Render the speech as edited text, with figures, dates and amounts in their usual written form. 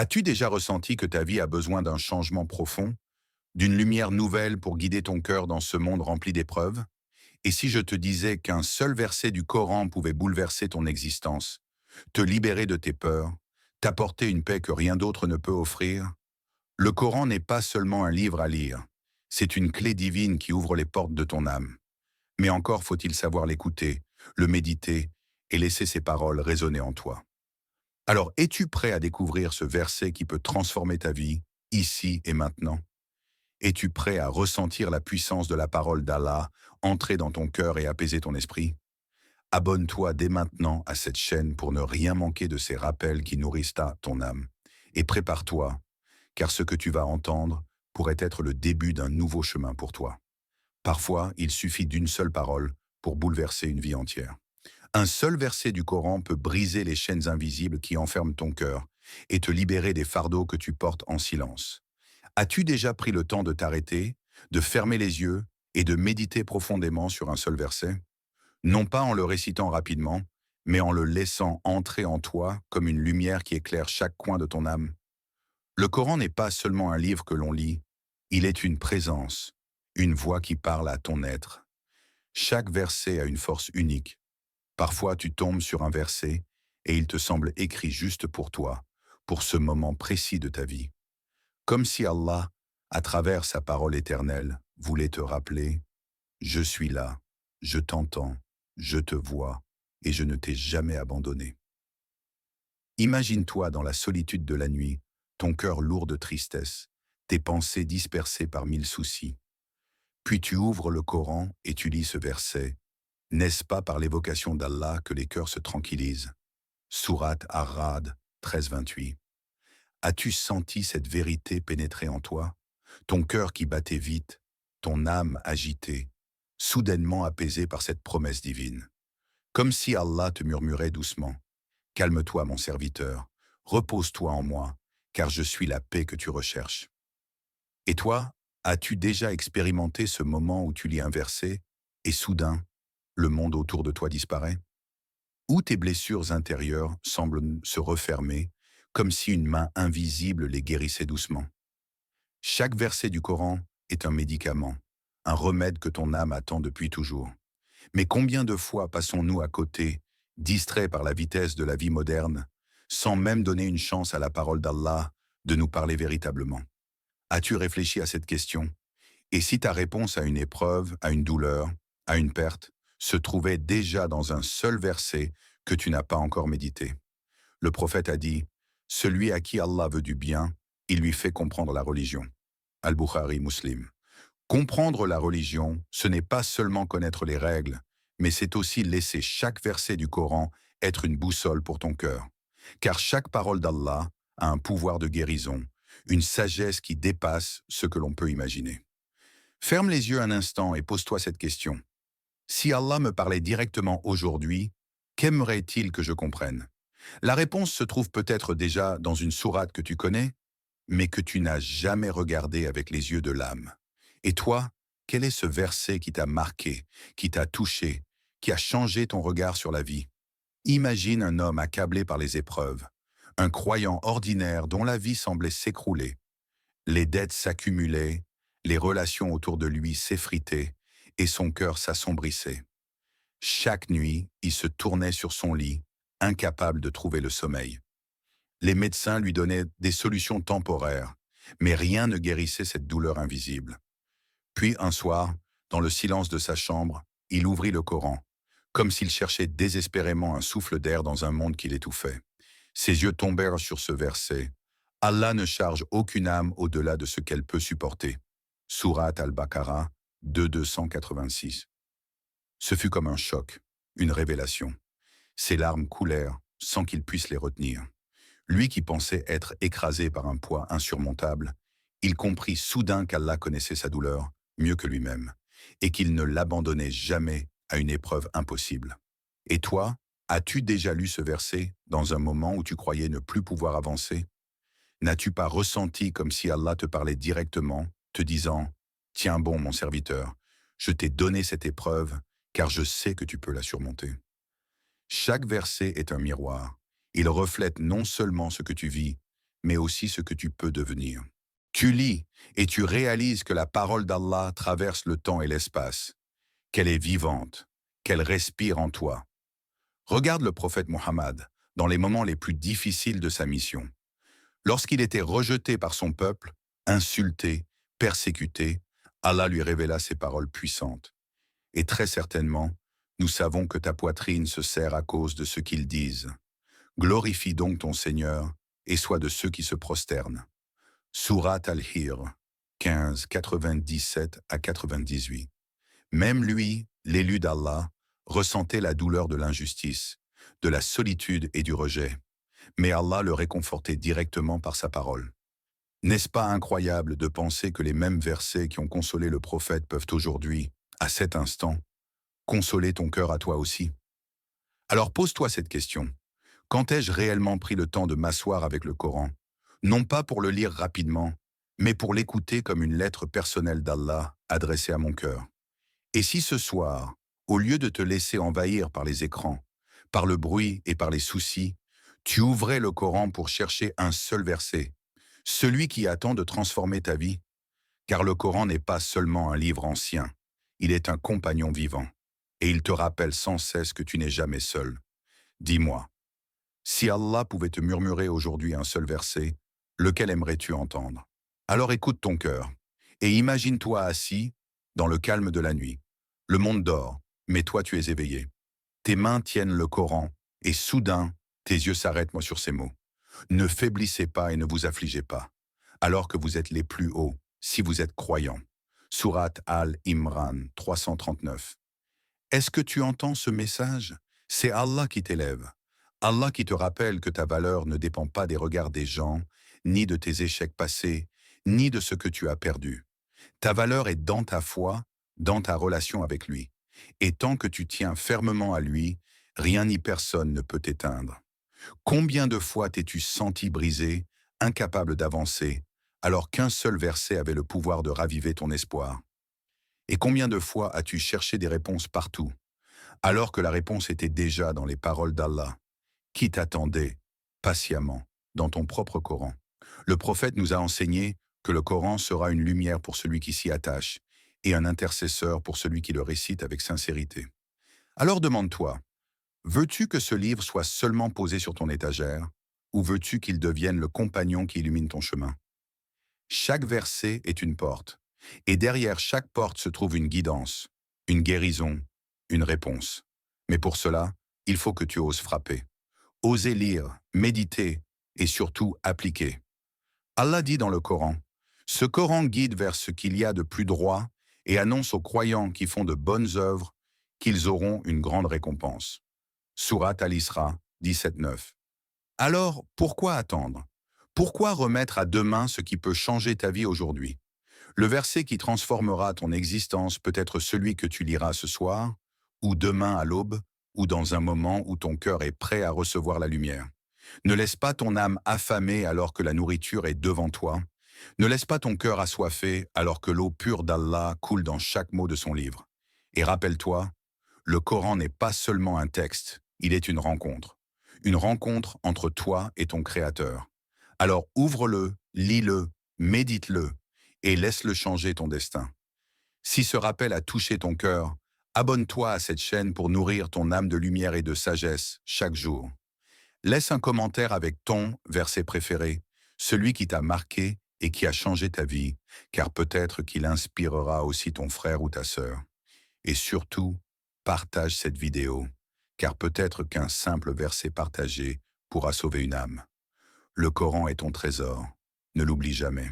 As-tu déjà ressenti que ta vie a besoin d'un changement profond, d'une lumière nouvelle pour guider ton cœur dans ce monde rempli d'épreuves? Et si je te disais qu'un seul verset du Coran pouvait bouleverser ton existence, te libérer de tes peurs, t'apporter une paix que rien d'autre ne peut offrir? Le Coran n'est pas seulement un livre à lire, c'est une clé divine qui ouvre les portes de ton âme. Mais encore faut-il savoir l'écouter, le méditer et laisser ses paroles résonner en toi. Alors, es-tu prêt à découvrir ce verset qui peut transformer ta vie, ici et maintenant? Es-tu prêt à ressentir la puissance de la parole d'Allah entrer dans ton cœur et apaiser ton esprit? Abonne-toi dès maintenant à cette chaîne pour ne rien manquer de ces rappels qui nourrissent ton âme. Et prépare-toi, car ce que tu vas entendre pourrait être le début d'un nouveau chemin pour toi. Parfois, il suffit d'une seule parole pour bouleverser une vie entière. Un seul verset du Coran peut briser les chaînes invisibles qui enferment ton cœur et te libérer des fardeaux que tu portes en silence. As-tu déjà pris le temps de t'arrêter, de fermer les yeux et de méditer profondément sur un seul verset? Non pas en le récitant rapidement, mais en le laissant entrer en toi comme une lumière qui éclaire chaque coin de ton âme. Le Coran n'est pas seulement un livre que l'on lit, il est une présence, une voix qui parle à ton être. Chaque verset a une force unique. Parfois, tu tombes sur un verset et il te semble écrit juste pour toi, pour ce moment précis de ta vie. Comme si Allah, à travers sa parole éternelle, voulait te rappeler: je suis là, je t'entends, je te vois, et je ne t'ai jamais abandonné. Imagine-toi dans la solitude de la nuit, ton cœur lourd de tristesse, tes pensées dispersées par mille soucis. Puis tu ouvres le Coran et tu lis ce verset. N'est-ce pas par l'évocation d'Allah que les cœurs se tranquillisent? Sourate Ar-Ra'd 13-28. As-tu senti cette vérité pénétrer en toi? Ton cœur qui battait vite, ton âme agitée, soudainement apaisée par cette promesse divine. Comme si Allah te murmurait doucement: calme-toi mon serviteur, repose-toi en moi, car je suis la paix que tu recherches. Et toi, as-tu déjà expérimenté ce moment où tu lis un verset et soudain, le monde autour de toi disparaît? Où tes blessures intérieures semblent se refermer, comme si une main invisible les guérissait doucement. Chaque verset du Coran est un médicament, un remède que ton âme attend depuis toujours. Mais combien de fois passons-nous à côté, distraits par la vitesse de la vie moderne, sans même donner une chance à la parole d'Allah de nous parler véritablement? As-tu réfléchi à cette question? Et si ta réponse à une épreuve, à une douleur, à une perte, se trouvait déjà dans un seul verset que tu n'as pas encore médité? Le prophète a dit: celui à qui Allah veut du bien, il lui fait comprendre la religion. Al-Bukhari Muslim. Comprendre la religion, ce n'est pas seulement connaître les règles, mais c'est aussi laisser chaque verset du Coran être une boussole pour ton cœur. Car chaque parole d'Allah a un pouvoir de guérison, une sagesse qui dépasse ce que l'on peut imaginer. Ferme les yeux un instant et pose-toi cette question. Si Allah me parlait directement aujourd'hui, qu'aimerait-il que je comprenne? La réponse se trouve peut-être déjà dans une sourate que tu connais, mais que tu n'as jamais regardée avec les yeux de l'âme. Et toi, quel est ce verset qui t'a marqué, qui t'a touché, qui a changé ton regard sur la vie? Imagine un homme accablé par les épreuves, un croyant ordinaire dont la vie semblait s'écrouler. Les dettes s'accumulaient, les relations autour de lui s'effritaient et son cœur s'assombrissait. Chaque nuit, il se tournait sur son lit, incapable de trouver le sommeil. Les médecins lui donnaient des solutions temporaires, mais rien ne guérissait cette douleur invisible. Puis un soir, dans le silence de sa chambre, il ouvrit le Coran, comme s'il cherchait désespérément un souffle d'air dans un monde qui l'étouffait. Ses yeux tombèrent sur ce verset: Allah ne charge aucune âme au-delà de ce qu'elle peut supporter. Sourate Al-Baqarah 286. Ce fut comme un choc, une révélation. Ses larmes coulèrent sans qu'il puisse les retenir. Lui qui pensait être écrasé par un poids insurmontable, il comprit soudain qu'Allah connaissait sa douleur mieux que lui-même, et qu'il ne l'abandonnait jamais à une épreuve impossible. Et toi, as-tu déjà lu ce verset dans un moment où tu croyais ne plus pouvoir avancer? N'as-tu pas ressenti comme si Allah te parlait directement, te disant: tiens bon mon serviteur, je t'ai donné cette épreuve, car je sais que tu peux la surmonter. Chaque verset est un miroir. Il reflète non seulement ce que tu vis, mais aussi ce que tu peux devenir. Tu lis et tu réalises que la parole d'Allah traverse le temps et l'espace, qu'elle est vivante, qu'elle respire en toi. Regarde le prophète Mohammed dans les moments les plus difficiles de sa mission. Lorsqu'il était rejeté par son peuple, insulté, persécuté, Allah lui révéla ces paroles puissantes. Et très certainement, nous savons que ta poitrine se serre à cause de ce qu'ils disent. Glorifie donc ton Seigneur et sois de ceux qui se prosternent. Surat Al-Hir, 15, 97 à 98. Même lui, l'élu d'Allah, ressentait la douleur de l'injustice, de la solitude et du rejet. Mais Allah le réconfortait directement par sa parole. N'est-ce pas incroyable de penser que les mêmes versets qui ont consolé le prophète peuvent aujourd'hui, à cet instant, consoler ton cœur à toi aussi? Alors pose-toi cette question. Quand ai-je réellement pris le temps de m'asseoir avec le Coran, non pas pour le lire rapidement, mais pour l'écouter comme une lettre personnelle d'Allah adressée à mon cœur? Et si ce soir, au lieu de te laisser envahir par les écrans, par le bruit et par les soucis, tu ouvrais le Coran pour chercher un seul verset, celui qui attend de transformer ta vie? Car le Coran n'est pas seulement un livre ancien, il est un compagnon vivant, et il te rappelle sans cesse que tu n'es jamais seul. Dis-moi, si Allah pouvait te murmurer aujourd'hui un seul verset, lequel aimerais-tu entendre? Alors écoute ton cœur, et imagine-toi assis dans le calme de la nuit. Le monde dort, mais toi tu es éveillé. Tes mains tiennent le Coran, et soudain, tes yeux s'arrêtent moi sur ces mots. Ne faiblissez pas et ne vous affligez pas, alors que vous êtes les plus hauts, si vous êtes croyants. Surat Al-Imran 339. Est-ce que tu entends ce message? C'est Allah qui t'élève. Allah qui te rappelle que ta valeur ne dépend pas des regards des gens, ni de tes échecs passés, ni de ce que tu as perdu. Ta valeur est dans ta foi, dans ta relation avec lui. Et tant que tu tiens fermement à lui, rien ni personne ne peut t'éteindre. Combien de fois t'es-tu senti brisé, incapable d'avancer, alors qu'un seul verset avait le pouvoir de raviver ton espoir? Et combien de fois as-tu cherché des réponses partout, alors que la réponse était déjà dans les paroles d'Allah, qui t'attendait patiemment dans ton propre Coran? Le prophète nous a enseigné que le Coran sera une lumière pour celui qui s'y attache et un intercesseur pour celui qui le récite avec sincérité. Alors demande-toi, veux-tu que ce livre soit seulement posé sur ton étagère, ou veux-tu qu'il devienne le compagnon qui illumine ton chemin? Chaque verset est une porte, et derrière chaque porte se trouve une guidance, une guérison, une réponse. Mais pour cela, il faut que tu oses frapper, oser lire, méditer et surtout appliquer. Allah dit dans le Coran, « Ce Coran guide vers ce qu'il y a de plus droit et annonce aux croyants qui font de bonnes œuvres qu'ils auront une grande récompense. » Surat Al-Isra 17:9. Alors, pourquoi attendre? Pourquoi remettre à demain ce qui peut changer ta vie aujourd'hui? Le verset qui transformera ton existence peut être celui que tu liras ce soir, ou demain à l'aube, ou dans un moment où ton cœur est prêt à recevoir la lumière. Ne laisse pas ton âme affamée alors que la nourriture est devant toi. Ne laisse pas ton cœur assoiffé alors que l'eau pure d'Allah coule dans chaque mot de son livre. Et rappelle-toi, le Coran n'est pas seulement un texte, il est une rencontre. Une rencontre entre toi et ton Créateur. Alors ouvre-le, lis-le, médite-le et laisse-le changer ton destin. Si ce rappel a touché ton cœur, abonne-toi à cette chaîne pour nourrir ton âme de lumière et de sagesse chaque jour. Laisse un commentaire avec ton verset préféré, celui qui t'a marqué et qui a changé ta vie, car peut-être qu'il inspirera aussi ton frère ou ta sœur. Et surtout, partage cette vidéo, car peut-être qu'un simple verset partagé pourra sauver une âme. Le Coran est ton trésor, ne l'oublie jamais.